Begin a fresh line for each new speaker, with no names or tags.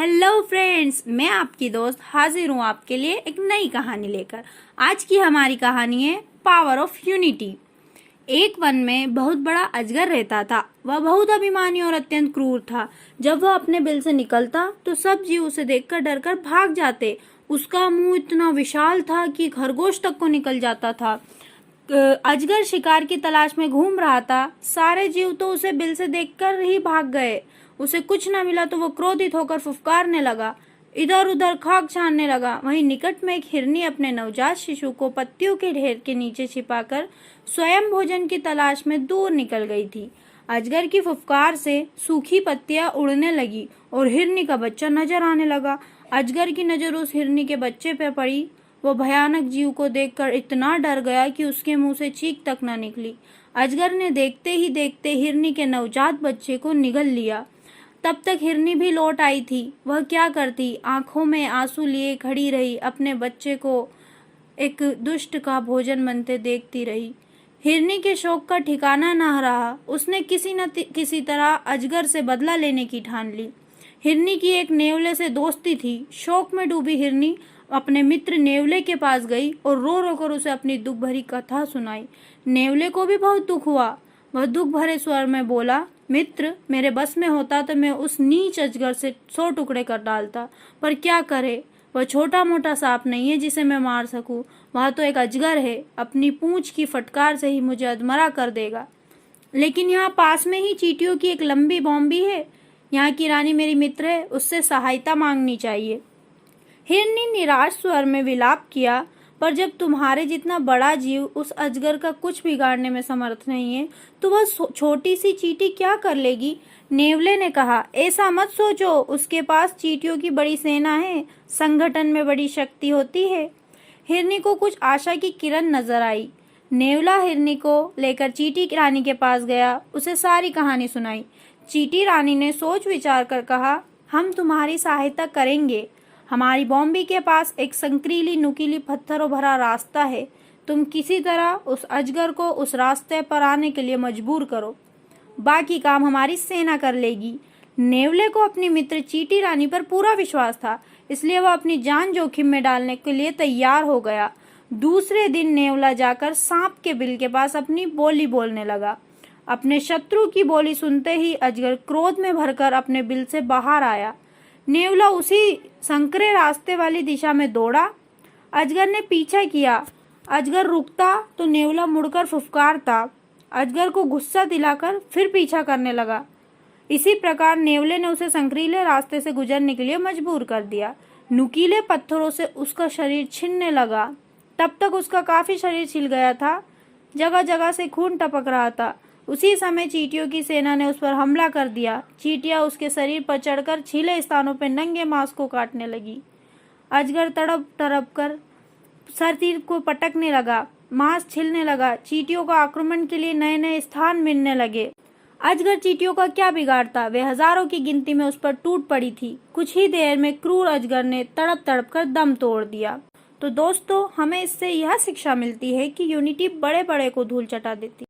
Hello friends, मैं आपकी दोस्त हाजिर हूँ आपके लिए एक नई कहानी लेकर। आज की हमारी कहानी है पावर ऑफ यूनिटी। एक वन में बहुत बड़ा अजगर रहता था। वह बहुत अभिमानी और अत्यंत क्रूर था। जब वह अपने बिल से निकलता तो सब जीव उसे देखकर डरकर भाग जाते। उसका मुंह इतना विशाल था कि खरगोश तक को निकल जाता था। अजगर शिकार की तलाश में घूम रहा था। सारे जीव तो उसे बिल से देखकर ही भाग गए। उसे कुछ न मिला तो वो क्रोधित होकर फुफकारने लगा, इधर उधर खाक छानने लगा। वहीं निकट में एक हिरनी अपने नवजात शिशु को पत्तियों के ढेर के नीचे छिपाकर स्वयं भोजन की तलाश में दूर निकल गई थी। अजगर की फुफकार से सूखी पत्तियां उड़ने लगी और हिरनी का बच्चा नजर आने लगा। अजगर की नजर उस हिरनी के बच्चे पर पड़ी। वो भयानक जीव को देखकर इतना डर गया कि उसके मुंह से चीख तक न निकली। अजगर ने देखते ही देखते हिरनी के नवजात बच्चे को निगल लिया। तब तक हिरनी भी लौट आई थी। वह क्या करती, आंखों में आंसू लिए खड़ी रही, अपने बच्चे को एक दुष्ट का भोजन बनते देखती रही। हिरनी के शोक का ठिकाना न रहा। उसने किसी न किसी तरह अजगर से बदला लेने की ठान ली। हिरनी की एक नेवले से दोस्ती थी। शोक में डूबी हिरनी अपने मित्र नेवले के पास गई और रो रो कर उसे अपनी दुख भरी कथा सुनाई। नेवले को भी बहुत दुख हुआ। वह दुख भरे स्वर में बोला, मित्र, मेरे बस में होता तो मैं उस नीच अजगर से 100 टुकड़े कर डालता, पर क्या करे, वह छोटा मोटा सांप नहीं है जिसे मैं मार सकूं। वह तो एक अजगर है, अपनी पूंछ की फटकार से ही मुझे अधमरा कर देगा। लेकिन यहाँ पास में ही चींटियों की एक लंबी बॉम्बी है। यहाँ की रानी मेरी मित्र है, उससे सहायता मांगनी चाहिए। हिरनी निराश स्वर में विलाप किया, पर जब तुम्हारे जितना बड़ा जीव उस अजगर का कुछ बिगाड़ने में समर्थ नहीं है तो वह छोटी सी चींटी क्या कर लेगी। नेवले ने कहा, ऐसा मत सोचो, उसके पास चींटियों की बड़ी सेना है, संगठन में बड़ी शक्ति होती है। हिरनी को कुछ आशा की किरण नजर आई। नेवला हिरनी को लेकर चींटी रानी के पास गया, उसे सारी कहानी सुनाई। चींटी रानी ने सोच विचार कर कहा, हम तुम्हारी सहायता करेंगे। हमारी बॉम्बी के पास एक संकीली नुकीली पत्थरों भरा रास्ता है। तुम किसी तरह उस अजगर को उस रास्ते पर आने के लिए मजबूर करो, बाकी काम हमारी सेना कर लेगी। नेवले को अपनी मित्र चींटी रानी पर पूरा विश्वास था, इसलिए वह अपनी जान जोखिम में डालने के लिए तैयार हो गया। दूसरे दिन नेवला जाकर सांप के बिल के पास अपनी बोली बोलने लगा। अपने शत्रु की बोली सुनते ही अजगर क्रोध में भरकर अपने बिल से बाहर आया। नेवला उसी संकरे रास्ते वाली दिशा में दौड़ा। अजगर ने पीछा किया। अजगर रुकता तो नेवला मुड़कर फुफकारता। अजगर को गुस्सा दिलाकर फिर पीछा करने लगा। इसी प्रकार नेवले ने उसे संकरीले रास्ते से गुजरने के लिए मजबूर कर दिया। नुकीले पत्थरों से उसका शरीर छिनने लगा। तब तक उसका काफी शरीर छिल गया था, जगह जगह से खून टपक रहा था। उसी समय चींटियों की सेना ने उस पर हमला कर दिया। चींटियां उसके शरीर पर चढ़कर छिले स्थानों पर नंगे मांस को काटने लगी। अजगर तड़प तड़प कर शरीर को पटकने लगा, मांस छिलने लगा। चींटियों का आक्रमण के लिए नए नए स्थान मिलने लगे। अजगर चींटियों का क्या बिगाड़ता, वे हजारों की गिनती में उस पर टूट पड़ी थी। कुछ ही देर में क्रूर अजगर ने तड़प तड़प कर दम तोड़ दिया। तो दोस्तों, हमें इससे यह शिक्षा मिलती है कि यूनिटी बड़े बड़े को धूल चटा देती।